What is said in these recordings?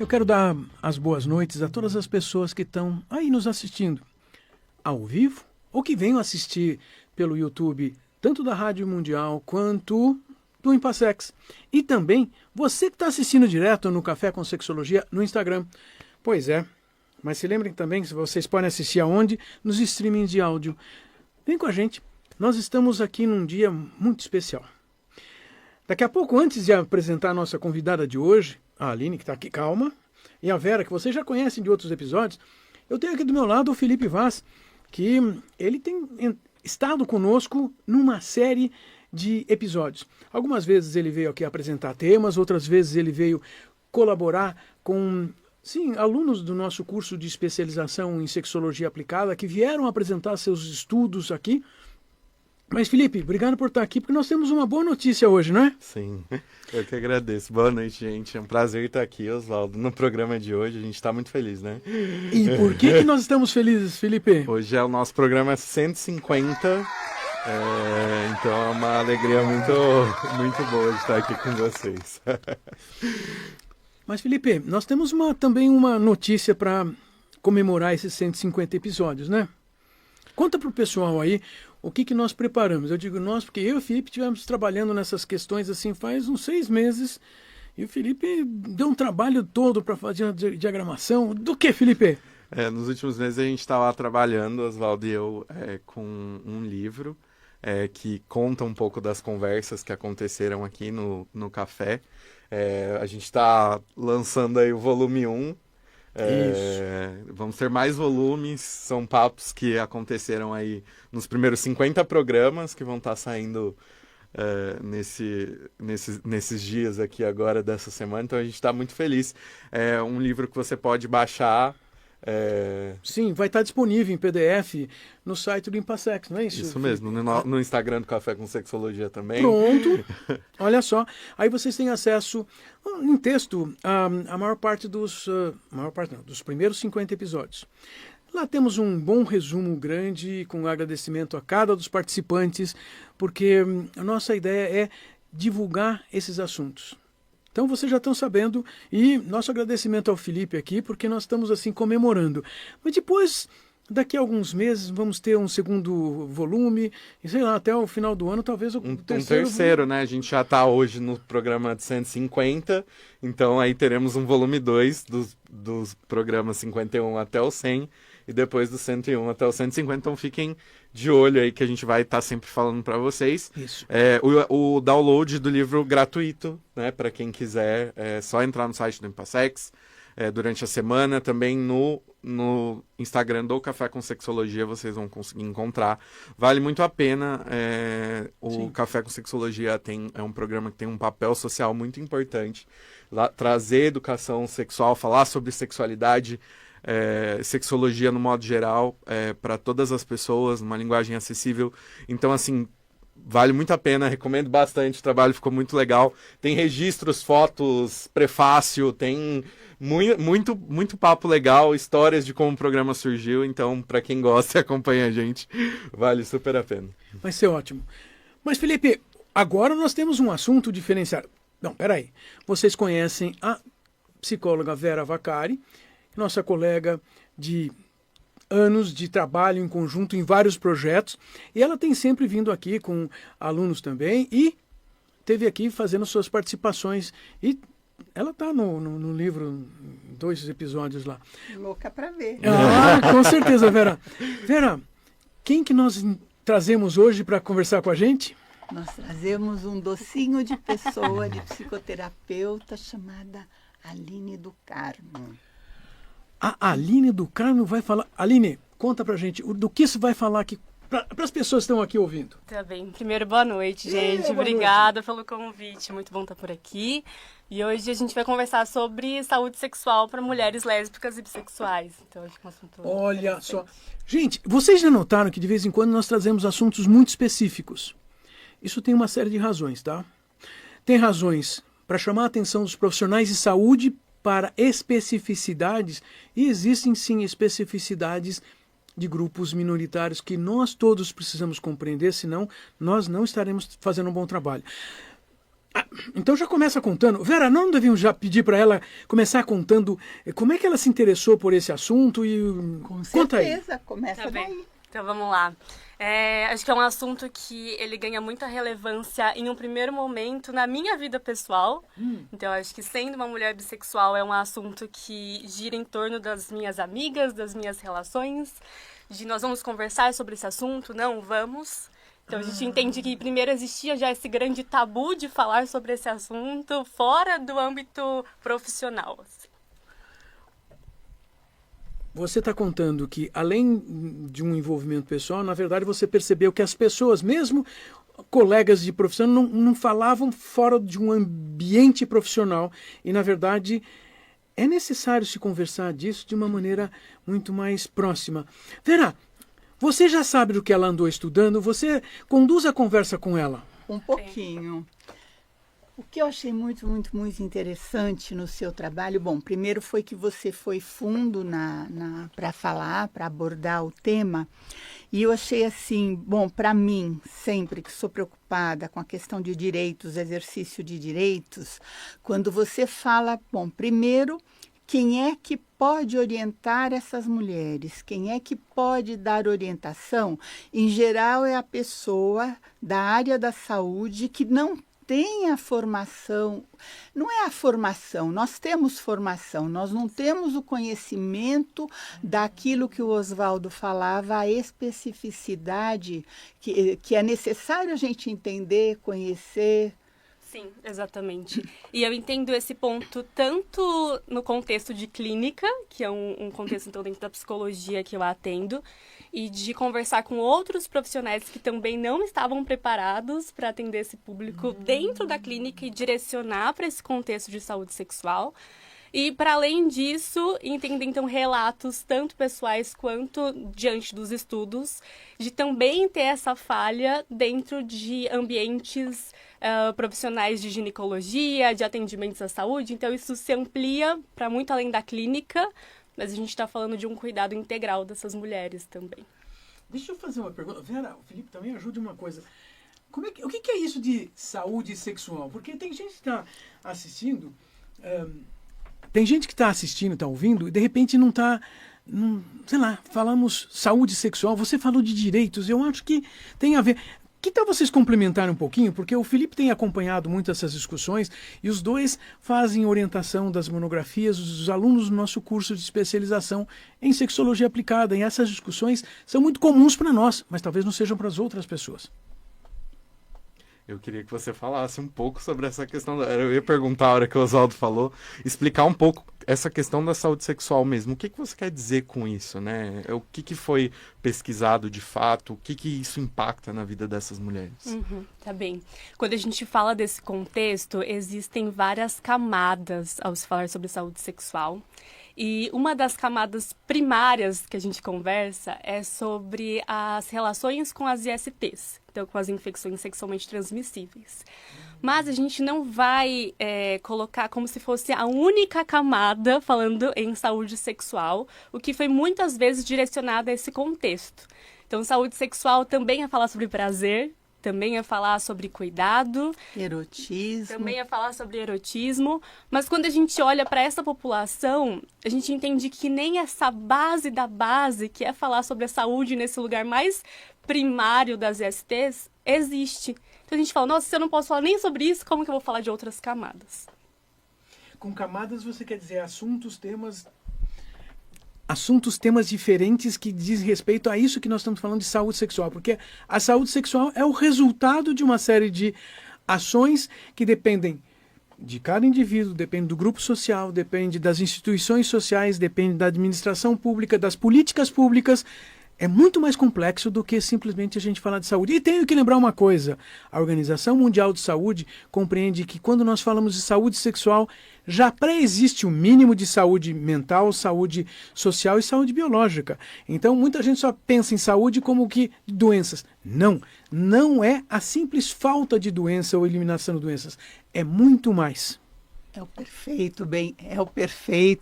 Eu quero dar as boas noites a todas as pessoas que estão aí nos assistindo, ao vivo, ou que venham assistir pelo YouTube, tanto da Rádio Mundial quanto do Impassex. E também você que está assistindo direto no Café com Sexologia no Instagram. Pois é, mas se lembrem também que vocês podem assistir aonde? Nos streamings de áudio. Vem com a gente, nós estamos aqui num dia muito especial. Daqui a pouco, antes de apresentar a nossa convidada de hoje, a Aline, que está aqui, calma, e a Vera, que vocês já conhecem de outros episódios, eu tenho aqui do meu lado o Felipe Vaz, que ele tem estado conosco numa série de episódios. Algumas vezes ele veio aqui apresentar temas, outras vezes ele veio colaborar com, sim, alunos do nosso curso de especialização em sexologia aplicada que vieram apresentar seus estudos aqui. Mas, Felipe, obrigado por estar aqui, porque nós temos uma boa notícia hoje, não é? Sim, eu que agradeço. Boa noite, gente. É um prazer estar aqui, Oswaldo, no programa de hoje. A gente está muito feliz, né? E por que nós estamos felizes, Felipe? Hoje é o nosso programa 150, então é uma alegria muito boa de estar aqui com vocês. Mas, Felipe, nós temos também uma notícia para comemorar esses 150 episódios, né? Conta para o pessoal aí o que nós preparamos. Eu digo nós, porque eu e o Felipe estivemos trabalhando nessas questões assim faz uns 6 meses. E o Felipe deu um trabalho todo para fazer a diagramação. Do que, Felipe? Nos últimos meses a gente estava trabalhando, Oswaldo e eu, com um livro que conta um pouco das conversas que aconteceram aqui no café. A gente está lançando aí o volume 1. Vamos ter mais volumes, são papos que aconteceram aí nos primeiros 50 programas que vão estar saindo nesses dias aqui agora dessa semana, então a gente está muito feliz. É um livro que você pode baixar. Sim, vai estar disponível em PDF no site do Impassex, não é isso? Isso mesmo, no Instagram do Café com Sexologia também. Pronto, olha só. Aí vocês têm acesso em texto a maior parte dos primeiros 50 episódios. Lá temos um bom resumo grande com agradecimento a cada dos participantes, porque a nossa ideia é divulgar esses assuntos. Então vocês já estão sabendo, e nosso agradecimento ao Felipe aqui, porque nós estamos assim comemorando. Mas depois, daqui a alguns meses, vamos ter um segundo volume, e sei lá, até o final do ano, talvez um terceiro, né? A gente já está hoje no programa de 150, então aí teremos um volume 2 dos programas 51 até o 100, e depois do 101 até o 150, então fiquem de olho aí que a gente vai estar sempre falando para vocês. Isso. O download do livro gratuito, né, para quem quiser, é só entrar no site do Impassex durante a semana, também no Instagram do Café com Sexologia vocês vão conseguir encontrar. Vale muito a pena. O Café com Sexologia é um programa que tem um papel social muito importante. Trazer educação sexual, falar sobre sexualidade, sexologia no modo geral, para todas as pessoas, numa linguagem acessível. Então, assim, vale muito a pena, recomendo bastante, o trabalho ficou muito legal. Tem registros, fotos, prefácio, tem muito papo legal, histórias de como o programa surgiu. Então, para quem gosta e acompanha a gente, vale super a pena. Vai ser ótimo. Mas, Felipe, agora nós temos um assunto diferenciado. Não, peraí. Vocês conhecem a psicóloga Vera Vaccari, nossa colega de anos de trabalho em conjunto em vários projetos, e ela tem sempre vindo aqui com alunos também, e teve aqui fazendo suas participações, e ela está no livro, 2 episódios lá. Louca para ver. Com certeza, Vera. Vera, quem que nós trazemos hoje para conversar com a gente? Nós trazemos um docinho de pessoa, de psicoterapeuta, chamada Aline do Carmo. A Aline do Carmo vai falar. Aline, conta pra gente do que você vai falar aqui, para as pessoas que estão aqui ouvindo. Tá bem. Primeiro, boa noite, gente. Obrigada pelo convite. Muito bom estar por aqui. E hoje a gente vai conversar sobre saúde sexual para mulheres lésbicas e bissexuais. Então, acho que é um assunto. Olha só. Gente, vocês já notaram que de vez em quando nós trazemos assuntos muito específicos. Isso tem uma série de razões, tá? Tem razões para chamar a atenção dos profissionais de saúde para especificidades, e existem sim especificidades de grupos minoritários que nós todos precisamos compreender, senão nós não estaremos fazendo um bom trabalho. Então já começa contando. Vera, não devíamos já pedir para ela começar contando como é que ela se interessou por esse assunto e Com conta aí. certeza, começa Tá bem. daí. Então vamos lá. Acho que é um assunto que ele ganha muita relevância em um primeiro momento na minha vida pessoal. Então acho que sendo uma mulher bissexual é um assunto que gira em torno das minhas amigas, das minhas relações, de nós vamos conversar sobre esse assunto, não vamos. Então a gente entende que primeiro existia já esse grande tabu de falar sobre esse assunto fora do âmbito profissional. Assim. Você está contando que, além de um envolvimento pessoal, na verdade você percebeu que as pessoas, mesmo colegas de profissão, não falavam fora de um ambiente profissional. E, na verdade, é necessário se conversar disso de uma maneira muito mais próxima. Vera, você já sabe do que ela andou estudando? Você conduz a conversa com ela? Um pouquinho. O que eu achei muito, muito, muito interessante no seu trabalho, bom, primeiro foi que você foi fundo para falar, para abordar o tema, e eu achei assim, bom, para mim, sempre que sou preocupada com a questão de direitos, exercício de direitos, quando você fala, bom, primeiro, quem é que pode orientar essas mulheres? Quem é que pode dar orientação? Em geral, é a pessoa da área da saúde que não tem a formação. Não é a formação, nós temos formação, nós não temos o conhecimento daquilo que o Oswaldo falava, a especificidade que é necessário a gente entender, conhecer. Sim, exatamente. E eu entendo esse ponto tanto no contexto de clínica, que é um contexto então dentro da psicologia que eu atendo, e de conversar com outros profissionais que também não estavam preparados para atender esse público dentro da clínica e direcionar para esse contexto de saúde sexual. E, para além disso, entender, então, relatos tanto pessoais quanto diante dos estudos, de também ter essa falha dentro de ambientes profissionais de ginecologia, de atendimentos à saúde. Então, isso se amplia para muito além da clínica, mas a gente está falando de um cuidado integral dessas mulheres também. Deixa eu fazer uma pergunta. Vera, o Felipe também ajude uma coisa. O que é isso de saúde sexual? Porque tem gente que está assistindo... Tem gente que está assistindo, está ouvindo, e de repente não está, sei lá, falamos saúde sexual, você falou de direitos, eu acho que tem a ver. Que tal vocês complementarem um pouquinho? Porque o Felipe tem acompanhado muito essas discussões e os dois fazem orientação das monografias dos alunos do nosso curso de especialização em sexologia aplicada. E essas discussões são muito comuns para nós, mas talvez não sejam para as outras pessoas. Eu queria que você falasse um pouco sobre essa questão. Eu ia perguntar a hora que o Oswaldo falou, explicar um pouco essa questão da saúde sexual mesmo. O que você quer dizer com isso, né? O que foi pesquisado de fato? O que isso impacta na vida dessas mulheres? Tá bem. Quando a gente fala desse contexto, existem várias camadas ao se falar sobre saúde sexual. E uma das camadas primárias que a gente conversa é sobre as relações com as ISTs, então com as infecções sexualmente transmissíveis. Mas a gente não vai colocar como se fosse a única camada falando em saúde sexual, o que foi muitas vezes direcionado a esse contexto. Então, saúde sexual também é falar sobre prazer, também é falar sobre cuidado. Erotismo. Também é falar sobre erotismo. Mas quando a gente olha para essa população, a gente entende que nem essa base da base, que é falar sobre a saúde nesse lugar mais primário das ISTs, existe. Então a gente fala, nossa, se eu não posso falar nem sobre isso, como que eu vou falar de outras camadas? Com camadas você quer dizer temas diferentes que diz respeito a isso que nós estamos falando de saúde sexual, porque a saúde sexual é o resultado de uma série de ações que dependem de cada indivíduo, depende do grupo social, depende das instituições sociais, depende da administração pública, das políticas públicas. É muito mais complexo do que simplesmente a gente falar de saúde. E tenho que lembrar uma coisa, a Organização Mundial de Saúde compreende que quando nós falamos de saúde sexual, já pré-existe o mínimo de saúde mental, saúde social e saúde biológica. Então muita gente só pensa em saúde como que doenças. Não é a simples falta de doença ou eliminação de doenças. É muito mais. É o perfeito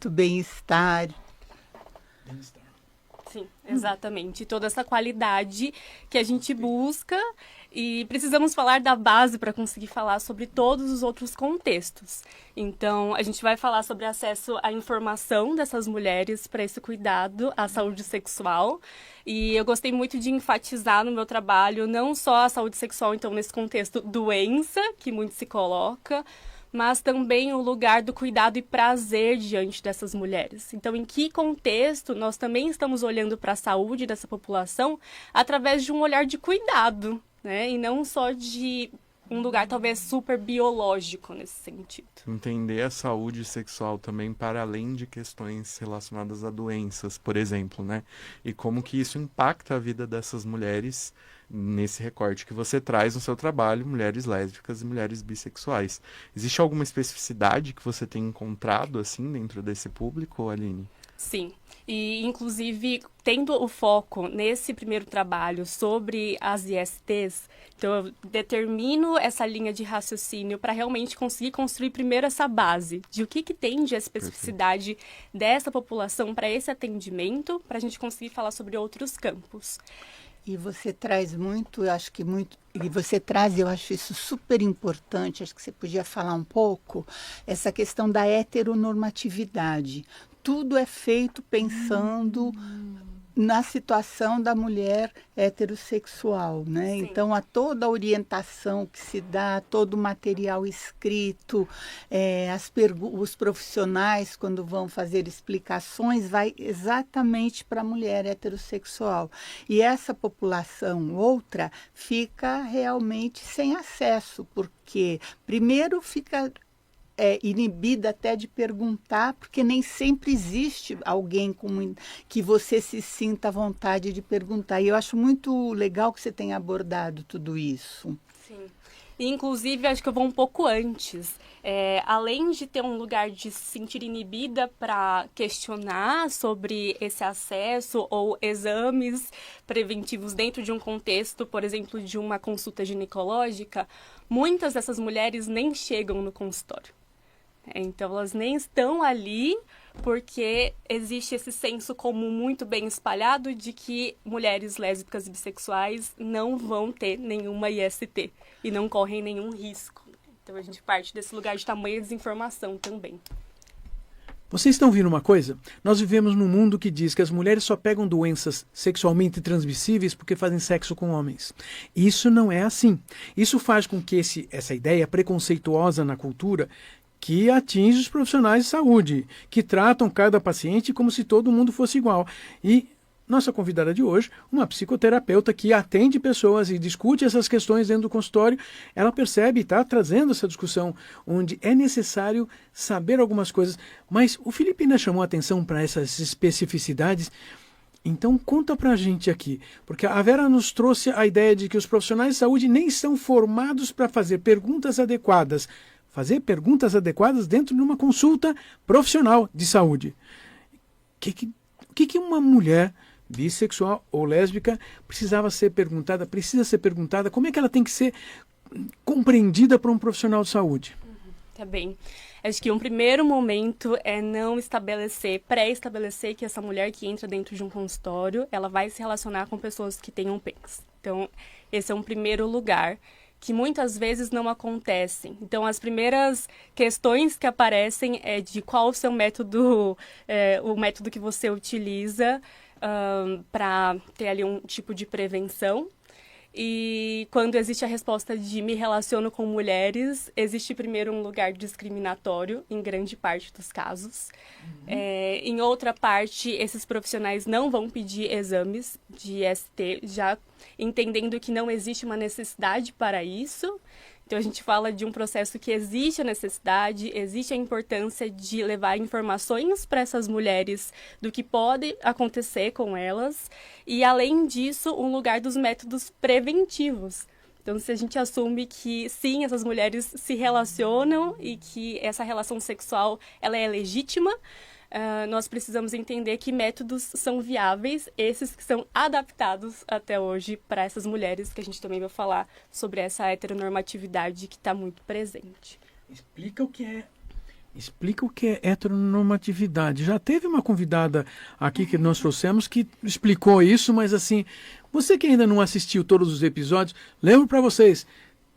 bem-estar. Sim, exatamente. Toda essa qualidade que a gente busca E precisamos falar da base para conseguir falar sobre todos os outros contextos. Então, a gente vai falar sobre acesso à informação dessas mulheres para esse cuidado à saúde sexual. E eu gostei muito de enfatizar no meu trabalho não só a saúde sexual, então, nesse contexto doença, que muito se coloca, mas também o lugar do cuidado e prazer diante dessas mulheres. Então, em que contexto nós também estamos olhando para a saúde dessa população através de um olhar de cuidado, né? E não só de um lugar talvez super biológico nesse sentido. Entender a saúde sexual também para além de questões relacionadas a doenças, por exemplo, né? E como que isso impacta a vida dessas mulheres nesse recorte que você traz no seu trabalho, mulheres lésbicas e mulheres bissexuais. Existe alguma especificidade que você tem encontrado, assim, dentro desse público, Aline? Sim, e inclusive tendo o foco nesse primeiro trabalho sobre as ISTs, então eu determino essa linha de raciocínio para realmente conseguir construir primeiro essa base de o que tem de especificidade dessa população para esse atendimento, para a gente conseguir falar sobre outros campos. E você traz muito, eu acho que muito, e você traz, eu acho isso super importante, acho que você podia falar um pouco, essa questão da heteronormatividade. Tudo é feito pensando na situação da mulher heterossexual, né? Sim. Então, a toda a orientação que se dá, todo o material escrito, os profissionais, quando vão fazer explicações, vai exatamente para a mulher heterossexual. E essa população outra fica realmente sem acesso, porque, primeiro, fica inibida até de perguntar, porque nem sempre existe alguém que você se sinta à vontade de perguntar. E eu acho muito legal que você tenha abordado tudo isso. Sim. E, inclusive, acho que eu vou um pouco antes. Além de ter um lugar de se sentir inibida para questionar sobre esse acesso ou exames preventivos dentro de um contexto, por exemplo, de uma consulta ginecológica, muitas dessas mulheres nem chegam no consultório. Então, elas nem estão ali porque existe esse senso comum muito bem espalhado de que mulheres lésbicas e bissexuais não vão ter nenhuma IST e não correm nenhum risco. Então, a gente parte desse lugar de tamanha desinformação também. Vocês estão ouvindo uma coisa? Nós vivemos num mundo que diz que as mulheres só pegam doenças sexualmente transmissíveis porque fazem sexo com homens. Isso não é assim. Isso faz com que essa ideia preconceituosa na cultura que atinge os profissionais de saúde, que tratam cada paciente como se todo mundo fosse igual. E nossa convidada de hoje, uma psicoterapeuta que atende pessoas e discute essas questões dentro do consultório, ela percebe e está trazendo essa discussão onde é necessário saber algumas coisas. Mas o Felipe ainda chamou a atenção para essas especificidades. Então conta pra gente aqui, porque a Vera nos trouxe a ideia de que os profissionais de saúde nem são formados para fazer perguntas adequadas. Fazer perguntas adequadas dentro de uma consulta profissional de saúde. O que uma mulher bissexual ou lésbica precisa ser perguntada, como é que ela tem que ser compreendida por um profissional de saúde? Tá bem. Acho que um primeiro momento é não pré-estabelecer que essa mulher que entra dentro de um consultório, ela vai se relacionar com pessoas que tenham PENS. Então, esse é um primeiro lugar que muitas vezes não acontecem. Então, as primeiras questões que aparecem é de qual o seu método, o método que você utiliza para ter ali um tipo de prevenção. E quando existe a resposta de me relaciono com mulheres, existe primeiro um lugar discriminatório, em grande parte dos casos. Em outra parte, esses profissionais não vão pedir exames de IST, já entendendo que não existe uma necessidade para isso. Então, a gente fala de um processo que existe a necessidade, existe a importância de levar informações para essas mulheres do que pode acontecer com elas. E, além disso, um lugar dos métodos preventivos. Então, se a gente assume que, sim, essas mulheres se relacionam e que essa relação sexual ela é legítima, nós precisamos entender que métodos são viáveis, esses que são adaptados até hoje para essas mulheres, que a gente também vai falar sobre essa heteronormatividade que está muito presente. Explica o que é Explica o que é heteronormatividade. Já teve uma convidada aqui que nós trouxemos que explicou isso, mas assim, você que ainda não assistiu todos os episódios, lembro para vocês,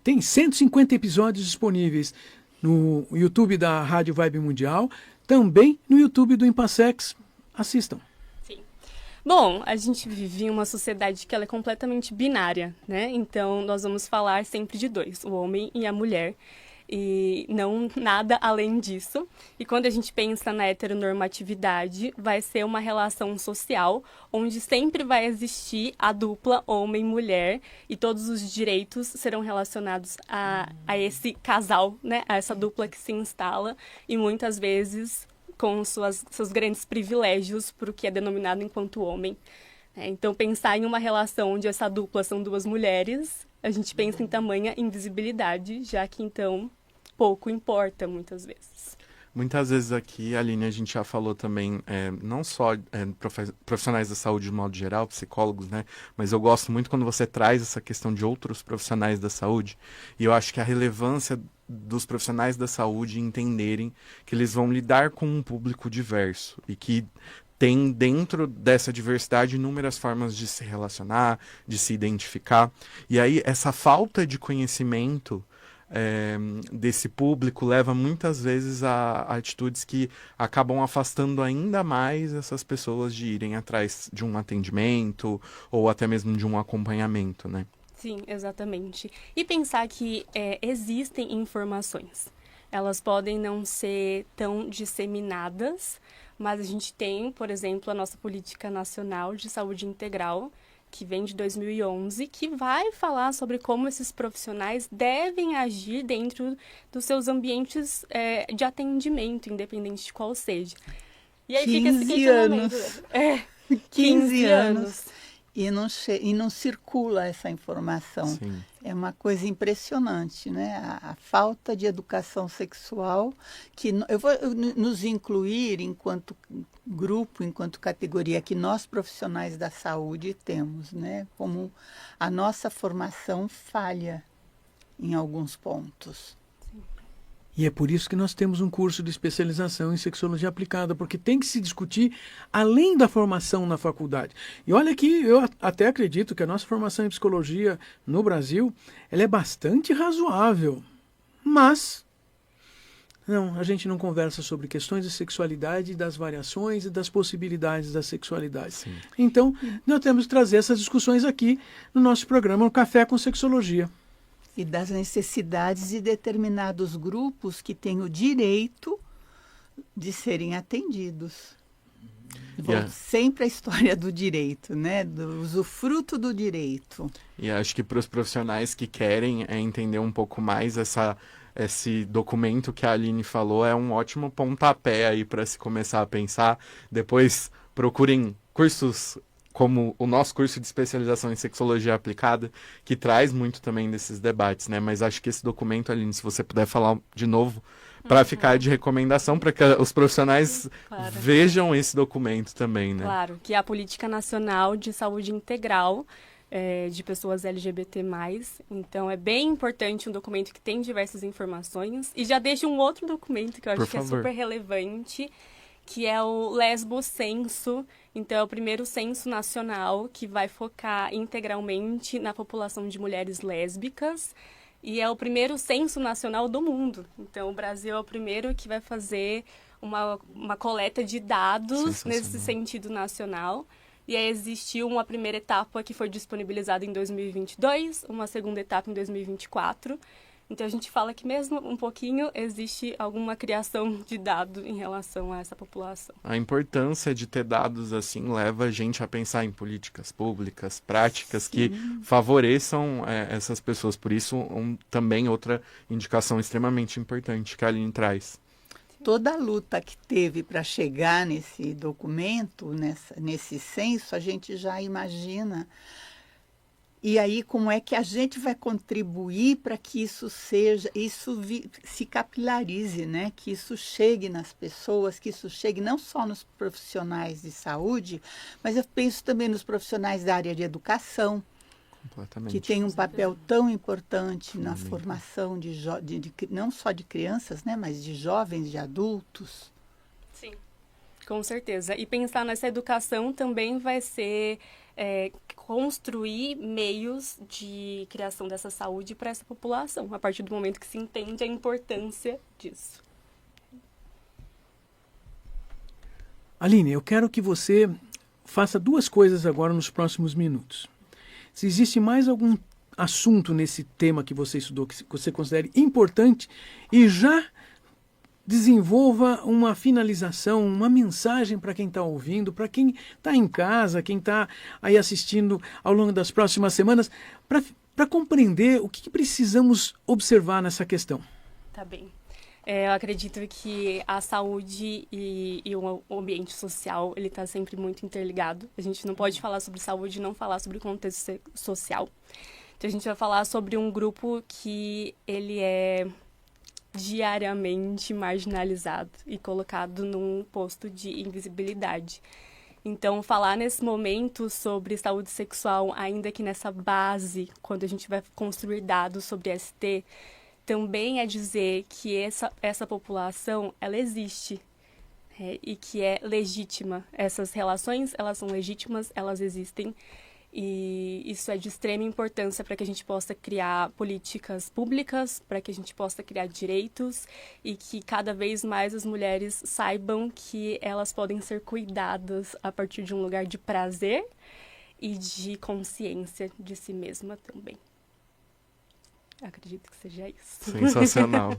tem 150 episódios disponíveis no YouTube da Rádio Vibe Mundial, também no YouTube do Impassex. Assistam. Sim. Bom, a gente vive em uma sociedade que ela é completamente binária, né? Então, nós vamos falar sempre de dois, o homem e a mulher. E não nada além disso. E quando a gente pensa na heteronormatividade, vai ser uma relação social onde sempre vai existir a dupla homem-mulher e todos os direitos serão relacionados a esse casal, né? A essa dupla que se instala e muitas vezes com seus grandes privilégios para o que é denominado enquanto homem. Então, pensar em uma relação onde essa dupla são duas mulheres, a gente pensa em tamanha invisibilidade, já que então pouco importa muitas vezes. Muitas vezes aqui, Aline, a gente já falou também, não só profissionais da saúde de modo geral, psicólogos, né? Mas eu gosto muito quando você traz essa questão de outros profissionais da saúde. E eu acho que a relevância dos profissionais da saúde entenderem que eles vão lidar com um público diverso e que tem dentro dessa diversidade inúmeras formas de se relacionar, de se identificar. E aí essa falta de conhecimento desse público leva muitas vezes a atitudes que acabam afastando ainda mais essas pessoas de irem atrás de um atendimento ou até mesmo de um acompanhamento, né? Sim, exatamente. E pensar que existem informações. Elas podem não ser tão disseminadas, mas a gente tem, por exemplo, a nossa Política Nacional de Saúde Integral, que vem de 2011, que vai falar sobre como esses profissionais devem agir dentro dos seus ambientes de atendimento, independente de qual seja. E aí 15 fica esse questionamento. anos. 15 anos. E não circula essa informação. Sim. É uma coisa impressionante, né? A falta de educação sexual, que eu vou nos incluir enquanto grupo, enquanto categoria que nós profissionais da saúde temos, né? Como a nossa formação falha em alguns pontos. E é por isso que nós temos um curso de especialização em sexologia aplicada, porque tem que se discutir além da formação na faculdade. E olha que eu até acredito que a nossa formação em psicologia no Brasil, ela é bastante razoável. Mas não, a gente não conversa sobre questões de sexualidade, das variações e das possibilidades da sexualidade. Sim. Então, nós temos que trazer essas discussões aqui no nosso programa, o Café com Sexologia. E das necessidades de determinados grupos que têm o direito de serem atendidos. Sempre a história do direito, né? Do usufruto do direito. E acho que para os profissionais que querem entender um pouco mais esse documento que a Aline falou, é um ótimo pontapé aí para se começar a pensar. Depois procurem cursos como o nosso curso de especialização em sexologia aplicada, que traz muito também desses debates, né? Mas acho que esse documento, Aline, se você puder falar de novo, para ficar de recomendação, para que os profissionais vejam esse documento também, né? Claro, que é a Política Nacional de Saúde Integral de pessoas LGBT+. Então, é bem importante um documento que tem diversas informações. E já deixo um outro documento que eu acho que é super relevante, que é o Lesbo Censo. Então, é o primeiro censo nacional que vai focar integralmente na população de mulheres lésbicas. E é o primeiro censo nacional do mundo. Então, o Brasil é o primeiro que vai fazer uma coleta de dados nesse sentido nacional. E aí existiu uma primeira etapa que foi disponibilizada em 2022, uma segunda etapa em 2024. Então, a gente fala que mesmo um pouquinho existe alguma criação de dado em relação a essa população. A importância de ter dados assim leva a gente a pensar em políticas públicas, práticas que favoreçam essas pessoas. Por isso, também outra indicação extremamente importante que a Aline traz. Toda a luta que teve para chegar nesse documento, nesse censo, a gente já imagina. E aí, como é que a gente vai contribuir para que isso se capilarize, né? Que isso chegue nas pessoas, que isso chegue não só nos profissionais de saúde, mas eu penso também nos profissionais da área de educação, Completamente. que tem um papel tão importante na formação não só de crianças, né, mas de jovens, de adultos. Sim, com certeza. E pensar nessa educação também vai ser construir meios de criação dessa saúde para essa população, a partir do momento que se entende a importância disso. Aline, eu quero que você faça duas coisas agora nos próximos minutos. Se existe mais algum assunto nesse tema que você estudou, que você considere importante, e já desenvolva uma finalização, uma mensagem para quem está ouvindo, para quem está em casa, quem está aí assistindo ao longo das próximas semanas, para compreender o que precisamos observar nessa questão. Tá bem. Eu acredito que a saúde e o ambiente social, ele está sempre muito interligado. A gente não pode falar sobre saúde e não falar sobre o contexto social. Então, a gente vai falar sobre um grupo que ele é diariamente marginalizado e colocado num posto de invisibilidade. Então, falar nesse momento sobre saúde sexual, ainda que nessa base, quando a gente vai construir dados sobre ST, também é dizer que essa população, ela existe, e que é legítima. Essas relações, elas são legítimas, elas existem, e isso é de extrema importância para que a gente possa criar políticas públicas, para que a gente possa criar direitos e que cada vez mais as mulheres saibam que elas podem ser cuidadas a partir de um lugar de prazer e de consciência de si mesma também. Acredito que seja isso. Sensacional.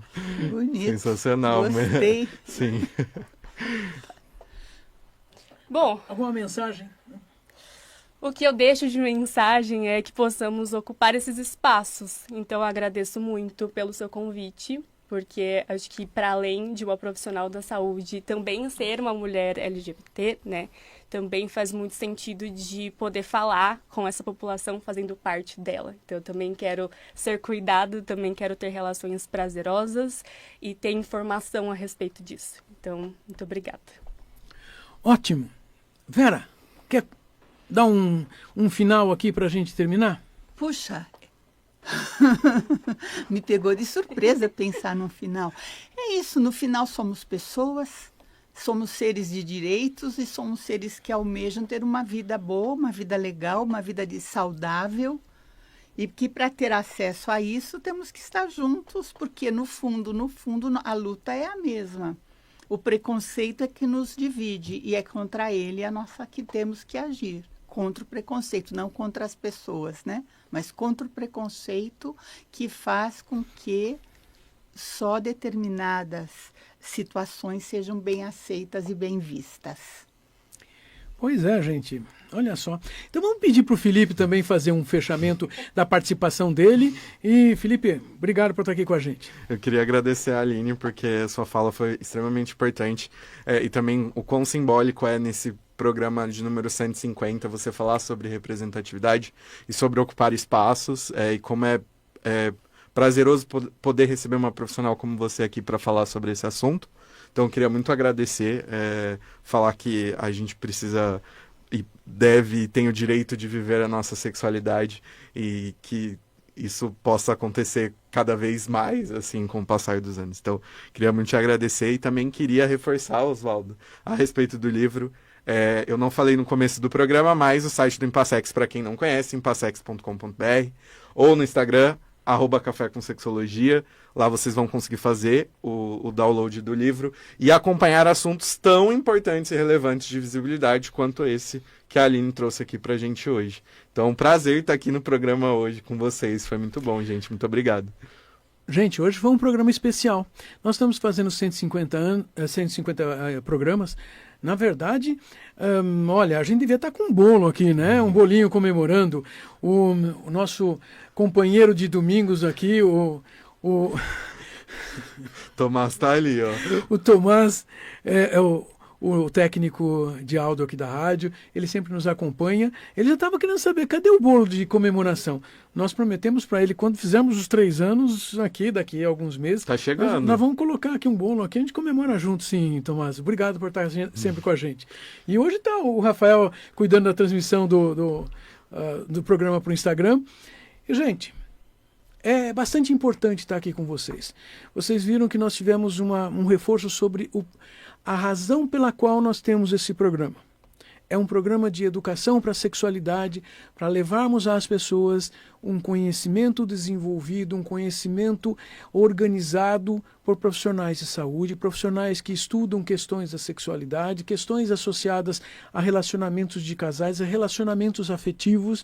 Bonito. Sensacional. Gostei. Sim. Bom, Alguma mensagem? o que eu deixo de mensagem é que possamos ocupar esses espaços. Então, eu agradeço muito pelo seu convite, porque acho que, para além de uma profissional da saúde, também ser uma mulher LGBT, né, também faz muito sentido de poder falar com essa população fazendo parte dela. Então, eu também quero ser cuidado, também quero ter relações prazerosas e ter informação a respeito disso. Então, muito obrigada. Ótimo. Vera, quer dar um final aqui para a gente terminar? Puxa, me pegou de surpresa pensar no final. É isso, no final somos pessoas, somos seres de direitos e somos seres que almejam ter uma vida boa, uma vida legal, uma vida saudável. E que para ter acesso a isso temos que estar juntos, porque no fundo, a luta é a mesma. O preconceito é que nos divide e é contra ele que temos que agir. Contra o preconceito, não contra as pessoas, né? Mas contra o preconceito que faz com que só determinadas situações sejam bem aceitas e bem vistas. Pois é, gente. Olha só. Então vamos pedir para o Felipe também fazer um fechamento da participação dele. E, Felipe, obrigado por estar aqui com a gente. Eu queria agradecer a Aline, porque a sua fala foi extremamente importante. E também o quão simbólico é nesse programa de número 150 você falar sobre representatividade e sobre ocupar espaços, e como é prazeroso poder receber uma profissional como você aqui para falar sobre esse assunto. Então, eu queria muito agradecer, falar que a gente precisa e deve e tem o direito de viver a nossa sexualidade e que isso possa acontecer cada vez mais, assim, com o passar dos anos. Então, queria muito te agradecer e também queria reforçar, Oswaldo, a respeito do livro. Eu não falei no começo do programa, mas o site do Impassex, para quem não conhece, impassex.com.br, ou no Instagram, @café com sexologia. Lá vocês vão conseguir fazer o download do livro e acompanhar assuntos tão importantes e relevantes de visibilidade quanto esse que a Aline trouxe aqui pra gente hoje. Então, um prazer estar aqui no programa hoje com vocês. Foi muito bom, gente. Muito obrigado. Gente, hoje foi um programa especial. Nós estamos fazendo 150 programas. Na verdade, olha, a gente devia estar com um bolo aqui, né? Um bolinho comemorando. O nosso companheiro de domingos aqui, o Tomás tá ali, ó. O Tomás é o técnico de áudio aqui da rádio, ele sempre nos acompanha. Ele já estava querendo saber, cadê o bolo de comemoração? Nós prometemos para ele, quando fizermos os 3 anos, daqui a alguns meses... Tá chegando. Nós vamos colocar aqui um bolo, aqui a gente comemora junto, sim, Tomás. Obrigado por estar sempre com a gente. E hoje está o Rafael cuidando da transmissão do programa para o Instagram. E, gente, é bastante importante estar aqui com vocês. Vocês viram que nós tivemos um reforço sobre a razão pela qual nós temos esse programa. É um programa de educação para a sexualidade, para levarmos às pessoas um conhecimento desenvolvido, um conhecimento organizado por profissionais de saúde, profissionais que estudam questões da sexualidade, questões associadas a relacionamentos de casais, a relacionamentos afetivos,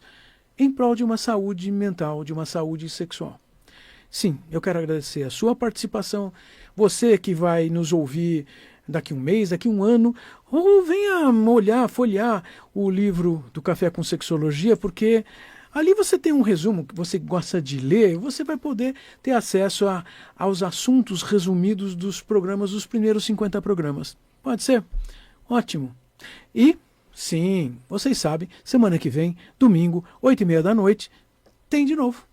em prol de uma saúde mental, de uma saúde sexual. Sim, eu quero agradecer a sua participação, você que vai nos ouvir daqui um mês, daqui um ano, ou venha folhear o livro do Café com Sexologia, porque ali você tem um resumo que você gosta de ler, você vai poder ter acesso aos assuntos resumidos dos programas, dos primeiros 50 programas. Pode ser? Ótimo. E, sim, vocês sabem, semana que vem, domingo, 8h30 da noite, tem de novo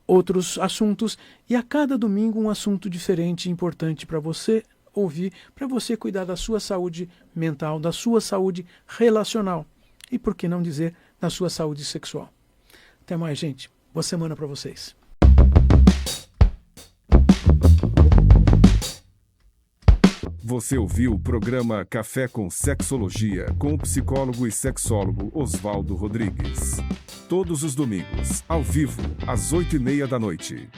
outros assuntos, e a cada domingo um assunto diferente e importante para você ouvir, para você cuidar da sua saúde mental, da sua saúde relacional e, por que não dizer, da sua saúde sexual. Até mais, gente. Boa semana para vocês. Você ouviu o programa Café com Sexologia com o psicólogo e sexólogo Oswaldo Rodrigues. Todos os domingos, ao vivo, às 8h30 da noite.